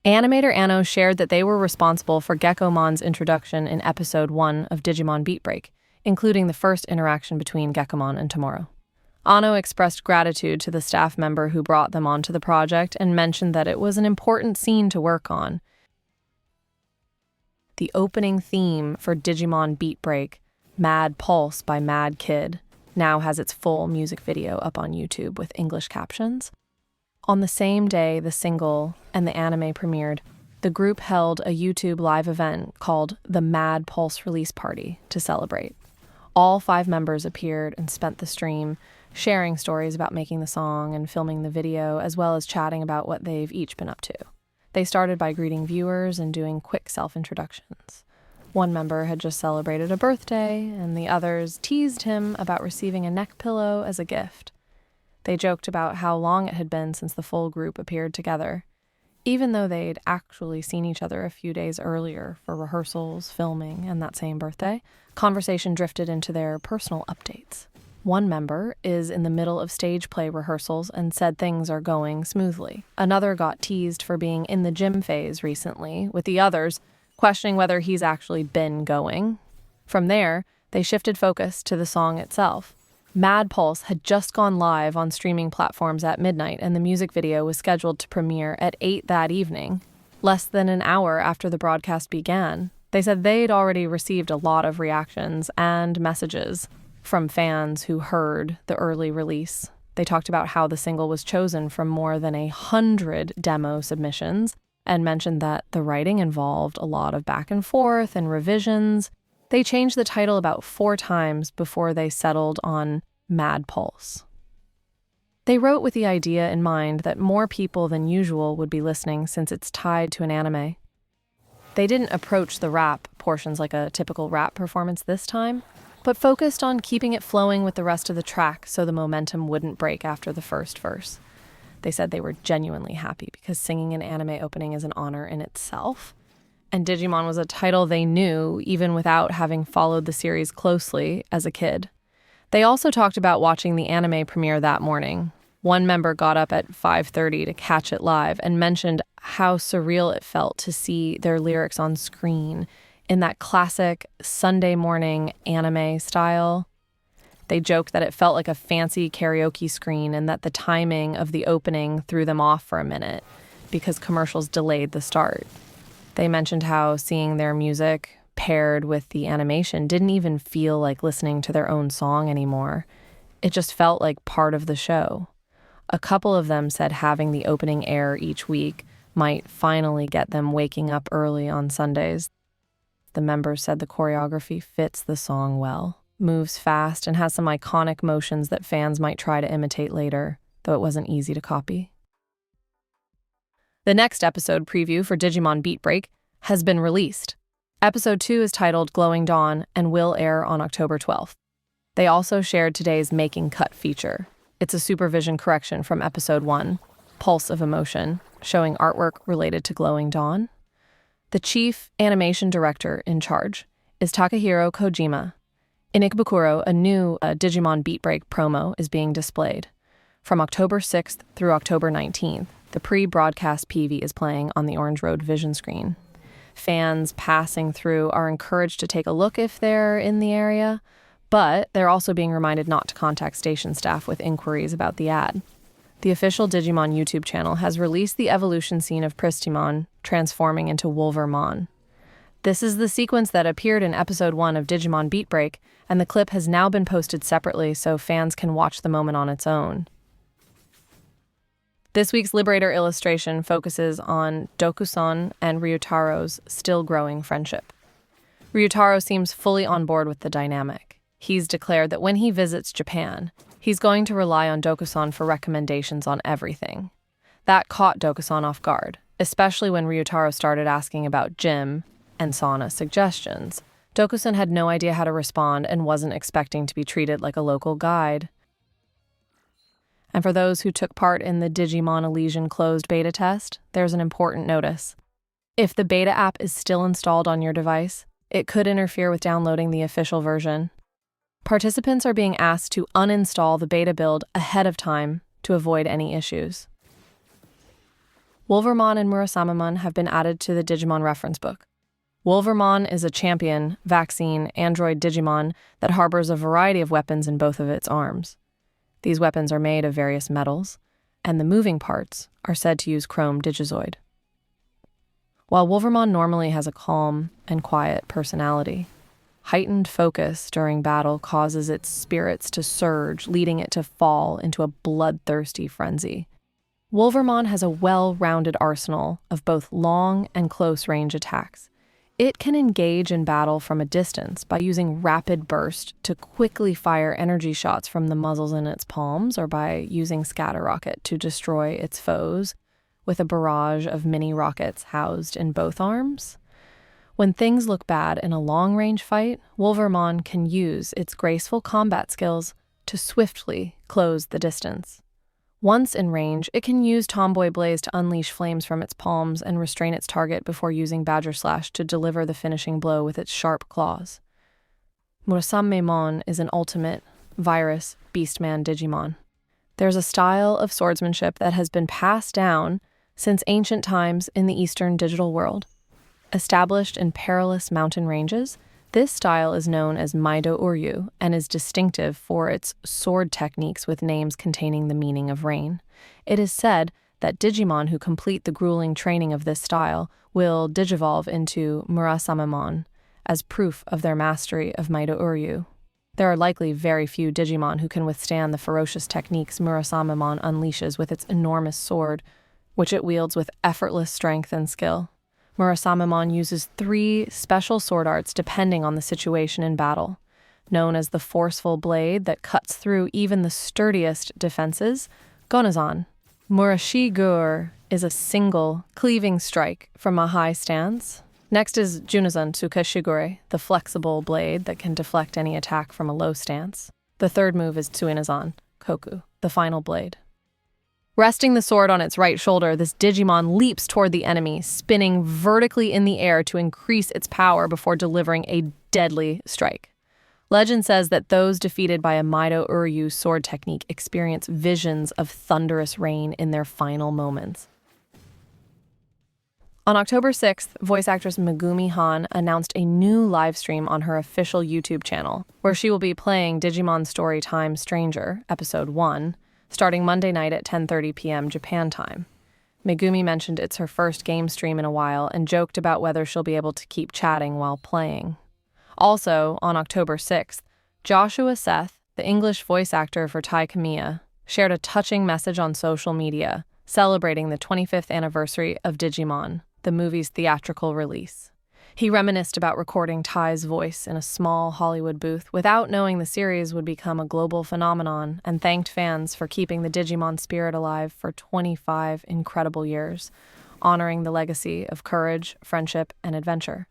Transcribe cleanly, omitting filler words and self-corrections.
Animator Anno shared that they were responsible for Geckomon's introduction in Episode 1 of Digimon Beatbreak, including the first interaction between Geckomon and Tomorrow. Anno expressed gratitude to the staff member who brought them onto the project and mentioned that it was an important scene to work on. The opening theme for Digimon Beatbreak, Mad Pulse by Mad Kid, now has its full music video up on YouTube with English captions. On the same day the single and the anime premiered, the group held a YouTube live event called the Mad Pulse Release Party to celebrate. All 5 members appeared and spent the stream sharing stories about making the song and filming the video, as well as chatting about what they've each been up to. They started by greeting viewers and doing quick self-introductions. One member had just celebrated a birthday, and the others teased him about receiving a neck pillow as a gift. They joked about how long it had been since the full group appeared together, even though they'd actually seen each other a few days earlier for rehearsals, filming, and that same birthday. Conversation drifted into their personal updates. One member is in the middle of stage play rehearsals and said things are going smoothly. Another got teased for being in the gym phase recently, with the others questioning whether he's actually been going. From there, they shifted focus to the song itself. Mad Pulse had just gone live on streaming platforms at midnight, and the music video was scheduled to premiere at 8 that evening, less than an hour after the broadcast began. They said they'd already received a lot of reactions and messages from fans who heard the early release. They talked about how the single was chosen from more than 100 demo submissions and mentioned that the writing involved a lot of back and forth and revisions. They changed the title about 4 times before they settled on Mad Pulse. They wrote with the idea in mind that more people than usual would be listening since it's tied to an anime. They didn't approach the rap portions like a typical rap performance this time, but focused on keeping it flowing with the rest of the track so the momentum wouldn't break after the first verse. They said they were genuinely happy because singing an anime opening is an honor in itself, and Digimon was a title they knew even without having followed the series closely as a kid. They also talked about watching the anime premiere that morning. One member got up at 5:30 to catch it live and mentioned how surreal it felt to see their lyrics on screen in that classic Sunday morning anime style. They joked that it felt like a fancy karaoke screen and that the timing of the opening threw them off for a minute because commercials delayed the start. They mentioned how seeing their music paired with the animation didn't even feel like listening to their own song anymore. It just felt like part of the show. A couple of them said having the opening air each week might finally get them waking up early on Sundays. The members said the choreography fits the song well, moves fast, and has some iconic motions that fans might try to imitate later, though it wasn't easy to copy. The next episode preview for Digimon Beatbreak has been released. Episode 2 is titled Glowing Dawn and will air on October 12th. They also shared today's Making Cut feature. It's a supervision correction from Episode 1, Pulse of Emotion, showing artwork related to Glowing Dawn. The chief animation director in charge is Takahiro Kojima. In Ikebukuro, a new Digimon Beatbreak promo is being displayed. From October 6th through October 19th, the pre-broadcast PV is playing on the Orange Road vision screen. Fans passing through are encouraged to take a look if they're in the area, but they're also being reminded not to contact station staff with inquiries about the ad. The official Digimon YouTube channel has released the evolution scene of Pristimon transforming into Wolvermon. This is the sequence that appeared in Episode 1 of Digimon Beatbreak, and the clip has now been posted separately so fans can watch the moment on its own. This week's Liberator illustration focuses on Dokusan and Ryutaro's still-growing friendship. Ryutaro seems fully on board with the dynamic. He's declared that when he visits Japan, he's going to rely on Dokusan for recommendations on everything. That caught Dokusan off guard, especially when Ryutaro started asking about gym and sauna suggestions. Dokusan had no idea how to respond and wasn't expecting to be treated like a local guide. And for those who took part in the Digimon Alysion closed beta test, there's an important notice. If the beta app is still installed on your device, it could interfere with downloading the official version. Participants are being asked to uninstall the beta build ahead of time to avoid any issues. Wolvermon and Murasamemon have been added to the Digimon reference book. Wolvermon is a champion, vaccine, android Digimon that harbors a variety of weapons in both of its arms. These weapons are made of various metals, and the moving parts are said to use chrome digizoid. While Wolvermon normally has a calm and quiet personality, heightened focus during battle causes its spirits to surge, leading it to fall into a bloodthirsty frenzy. Wolvermon has a well-rounded arsenal of both long and close-range attacks. It can engage in battle from a distance by using rapid burst to quickly fire energy shots from the muzzles in its palms, or by using scatter rocket to destroy its foes with a barrage of mini rockets housed in both arms. When things look bad in a long-range fight, Wolvermon can use its graceful combat skills to swiftly close the distance. Once in range, it can use Tomboy Blaze to unleash flames from its palms and restrain its target before using Badger Slash to deliver the finishing blow with its sharp claws. Murasamemon is an ultimate virus beastman Digimon. There's a style of swordsmanship that has been passed down since ancient times in the Eastern digital world. Established in perilous mountain ranges, this style is known as Maido Uryu and is distinctive for its sword techniques with names containing the meaning of rain. It is said that Digimon who complete the grueling training of this style will digivolve into Murasamemon as proof of their mastery of Maido Uryu. There are likely very few Digimon who can withstand the ferocious techniques Murasamemon unleashes with its enormous sword, which it wields with effortless strength and skill. Murasamemon uses 3 special sword arts depending on the situation in battle. Known as the forceful blade that cuts through even the sturdiest defenses, Gonazan. Murashigur is a single, cleaving strike from a high stance. Next is Junazan Tsukashigure, the flexible blade that can deflect any attack from a low stance. The third move is Tsuinazan, Koku, the final blade. Resting the sword on its right shoulder, this Digimon leaps toward the enemy, spinning vertically in the air to increase its power before delivering a deadly strike. Legend says that those defeated by a Maido Uryu sword technique experience visions of thunderous rain in their final moments. On October 6th, voice actress Megumi Han announced a new livestream on her official YouTube channel, where she will be playing Digimon Storytime Stranger, Episode 1, starting Monday night at 10:30 p.m. Japan time. Megumi mentioned it's her first game stream in a while and joked about whether she'll be able to keep chatting while playing. Also, on October 6th, Joshua Seth, the English voice actor for Tai Kamiya, shared a touching message on social media celebrating the 25th anniversary of Digimon, the movie's theatrical release. He reminisced about recording Tai's voice in a small Hollywood booth without knowing the series would become a global phenomenon, and thanked fans for keeping the Digimon spirit alive for 25 incredible years, honoring the legacy of courage, friendship, and adventure.